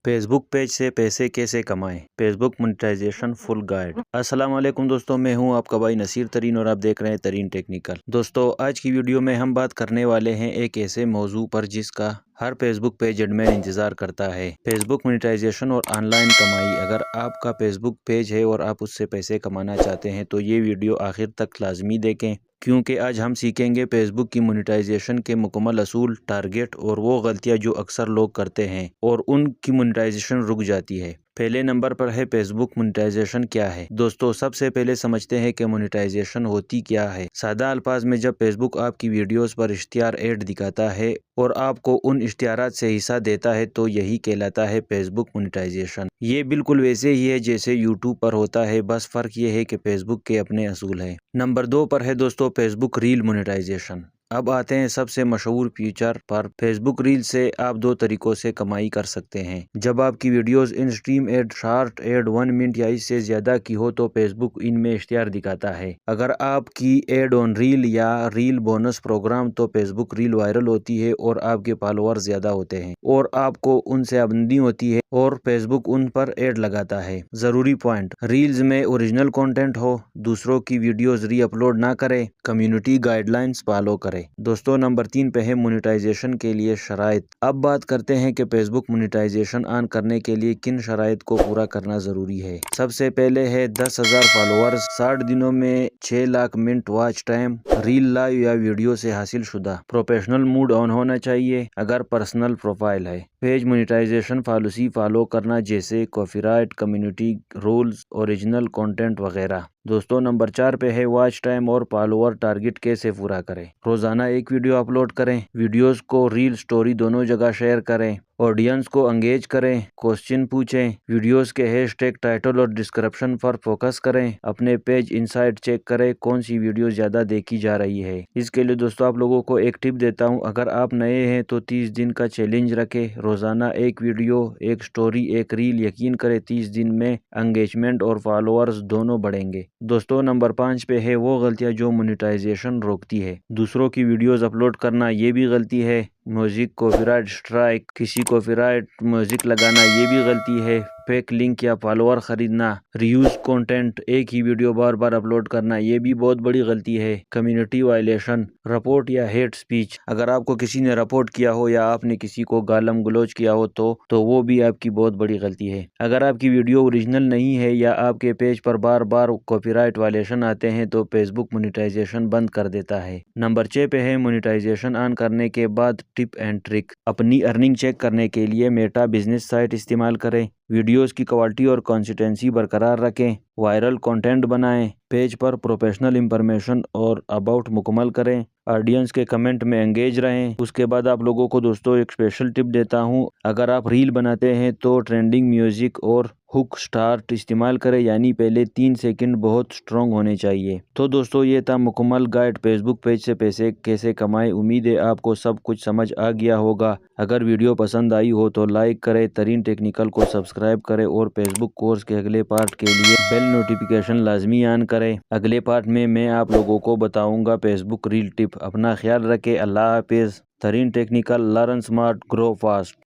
Face بک page سے پیسے کیسے کمائیں، فیس بک مونیٹائزیشن فل گائیڈ۔ السلام علیکم دوستوں، میں ہوں آپ کا بھائی نصیر ترین اور آپ دیکھ رہے ہیں ترین ٹیکنیکل۔ دوستوں، آج کی ویڈیو میں ہم بات کرنے والے ہیں ایک ایسے موضوع پر جس کا ہر فیس بک پیج ایڈمن انتظار کرتا ہے، فیس بک مونیٹائزیشن اور آن لائن کمائی۔ اگر آپ کا فیس بک پیج ہے اور آپ اس سے پیسے کمانا چاہتے ہیں تو یہ ویڈیو آخر تک لازمی دیکھیں، کیونکہ آج ہم سیکھیں گے فیس بک کی مونیٹائزیشن کے مکمل اصول، ٹارگٹ اور وہ غلطیاں جو اکثر لوگ کرتے ہیں اور ان کی مونیٹائزیشن رک جاتی ہے۔ پہلے نمبر پر ہے فیس بک مونیٹائزیشن کیا ہے۔ دوستو، سب سے پہلے سمجھتے ہیں کہ مونیٹائزیشن ہوتی کیا ہے۔ سادہ الفاظ میں جب فیس بک آپ کی ویڈیوز پر اشتہار ایڈ دکھاتا ہے اور آپ کو ان اشتہارات سے حصہ دیتا ہے تو یہی کہلاتا ہے فیس بک مونیٹائزیشن۔ یہ بالکل ویسے ہی ہے جیسے یوٹیوب پر ہوتا ہے، بس فرق یہ ہے کہ فیس بک کے اپنے اصول ہیں۔ نمبر 2 پر ہے دوستو فیس بک ریل مونیٹائزیشن۔ اب آتے ہیں سب سے مشہور فیچر پر۔ فیس بک ریل سے آپ دو طریقوں سے کمائی کر سکتے ہیں۔ جب آپ کی videos in stream ad, short ad 1 minute یا اس سے زیادہ کی ہو تو فیس بک ان میں اشتہار دکھاتا ہے۔ اگر آپ کی ایڈ آن ریل یا ریل بونس پروگرام تو فیس بک ریل وائرل ہوتی ہے اور آپ کے فالوور زیادہ ہوتے ہیں اور آپ کو ان سے آمدنی ہوتی ہے اور فیس بک ان پر ایڈ لگاتا ہے۔ ضروری پوائنٹ: ریلز میں اوریجنل کنٹینٹ ہو، دوسروں کی ویڈیوز ری اپلوڈ نہ کریں، کمیونٹی گائیڈ لائنز فالو کریں۔ دوستو، نمبر 3 پہ ہے مونیٹائزیشن کے لیے شرائط۔ اب بات کرتے ہیں کہ فیس بک مونیٹائزیشن آن کرنے کے لیے کن شرائط کو پورا کرنا ضروری ہے۔ سب سے پہلے ہے 10,000 فالوورز، 60 دنوں میں 6 lakh minute watch time, reel live یا ویڈیو سے حاصل شدہ، پروفیشنل موڈ آن ہونا چاہیے اگر پرسنل پروفائل ہے، پیج مونیٹائزیشن پالیسی فالو کرنا جیسے copyright, community rules, original content وغیرہ۔ دوستو، نمبر 4 پہ ہے واچ ٹائم اور فالوور ٹارگٹ کیسے پورا کریں۔ روزانہ ایک ویڈیو اپلوڈ کریں، ویڈیوز کو ریل سٹوری دونوں جگہ شیئر کریں، آڈینس کو انگیج کریں، کوسچن پوچھیں، ویڈیوز کے ہیش ٹیگ، ٹائٹل اور ڈسکرپشن پر فوکس کریں، اپنے پیج انسائٹ چیک کریں کون سی ویڈیو زیادہ دیکھی جا رہی ہے۔ اس کے لیے دوستو آپ لوگوں کو ایک ٹپ دیتا ہوں، اگر آپ نئے ہیں تو 30 دن کا چیلنج رکھیں، روزانہ ایک ویڈیو، ایک سٹوری، ایک ریل۔ یقین کریں 30 دن میں انگیجمنٹ اور فالوورز دونوں بڑھیں گے۔ دوستو، نمبر 5 پہ ہے وہ غلطیاں جو مونیٹائزیشن روکتی ہے۔ دوسروں کی ویڈیوز اپلوڈ کرنا یہ بھی غلطی ہے۔ میوزک کاپی رائٹ اسٹرائک، کسی کاپی رائٹ میوزک لگانا یہ بھی غلطی ہے۔ فیک لنک یا فالوور خریدنا، ریوز کنٹینٹ، ایک ہی ویڈیو بار بار اپلوڈ کرنا یہ بھی بہت بڑی غلطی ہے۔ کمیونٹی وائلیشن، رپورٹ یا ہیٹ سپیچ، اگر آپ کو کسی نے رپورٹ کیا ہو یا آپ نے کسی کو گالم گلوچ کیا ہو تو وہ بھی آپ کی بہت بڑی غلطی ہے۔ اگر آپ کی ویڈیو اوریجنل نہیں ہے یا آپ کے پیج پر بار بار کاپی رائٹ وائلیشن آتے ہیں تو فیس بک مونیٹائزیشن بند کر دیتا ہے۔ نمبر 6 پہ ہے مونیٹائزیشن آن کرنے کے بعد ٹپ اینڈ ٹرک۔ اپنی ارننگ چیک کرنے کے لیے میٹا بزنس سائٹ استعمال کریں، ویڈیوز کی کوالٹی اور کنسسٹنسی برقرار رکھیں، وائرل کنٹینٹ بنائیں، پیج پر پروفیشنل انفارمیشن اور اباؤٹ مکمل کریں، آڈینس کے کمنٹ میں انگیج رہیں۔ اس کے بعد آپ لوگوں کو دوستو ایک اسپیشل ٹپ دیتا ہوں، اگر آپ ریل بناتے ہیں تو ٹرینڈنگ میوزک اور ہک سٹارٹ استعمال کریں، یعنی پہلے 3 سیکنڈ بہت سٹرونگ ہونے چاہیے۔ تو دوستو، یہ تھا مکمل گائیڈ فیس بک پیج سے پیسے کیسے کمائیں۔ امید ہے آپ کو سب کچھ سمجھ آ گیا ہوگا۔ اگر ویڈیو پسند آئی ہو تو لائک کریں، ترین ٹیکنیکل کو سبسکرائب کریں اور فیس بک کورس کے اگلے پارٹ کے لیے بیل نوٹیفیکیشن لازمی آن کریں۔ اگلے پارٹ میں آپ لوگوں کو بتاؤں گا فیس بک ریل ٹپ۔ اپنا خیال رکھیں۔ اللہ حافظ۔ ترین ٹیکنیکل، لرن سمارٹ، گرو فاسٹ۔